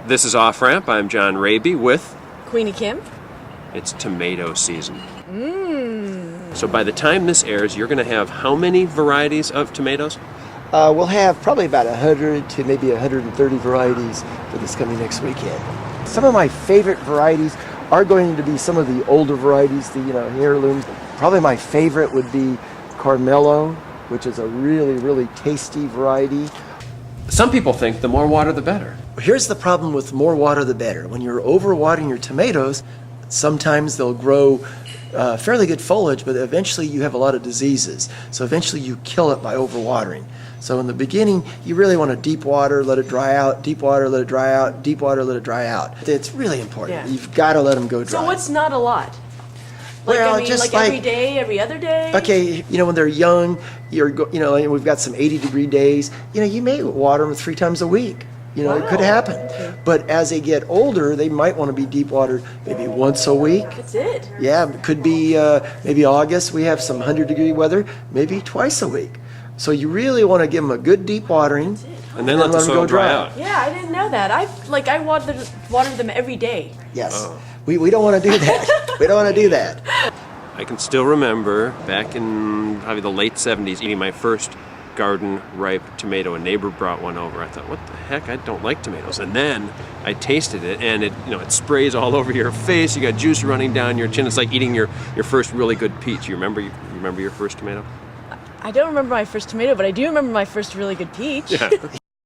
This is Offramp. I'm John Rabe with Queena Kim. It's tomato season. So by the time this airs, you're going to have how many varieties of tomatoes? We'll have probably about 100 to maybe 130 varieties for this coming next weekend. Some of my favorite varieties are going to be some of the older varieties, the heirlooms. Probably my favorite would be Carmelo, which is a really, really tasty variety. Some people think the more water, the better. Here's the problem with more water, the better. When you're overwatering your tomatoes, sometimes they'll grow fairly good foliage, but eventually you have a lot of diseases. So eventually you kill it by overwatering. So in the beginning, you really want to deep water, let it dry out, deep water, let it dry out, deep water, let it dry out. It's really important. Yeah. You've got to let them go dry. So what's not a lot? Well, like every day, every other day? Okay, when they're young, we've got some 80-degree days. You may water them 3 times a week. It could happen. Okay. But as they get older, they might want to be deep watered maybe once a week. That's it. Yeah, it could be maybe August. We have some 100-degree weather, maybe twice a week. So you really want to give them a good deep watering. And then let the soil dry out. Yeah, I didn't know that. I water them every day. Yes. Oh. We don't want to do that. We don't want to do that. I can still remember back in probably the late 70s eating my first garden ripe tomato. A neighbor brought one over. I thought, what the heck? I don't like tomatoes. And then I tasted it, and it sprays all over your face. You got juice running down your chin. It's like eating your first really good peach. You remember your first tomato? I don't remember my first tomato, but I do remember my first really good peach. Yeah.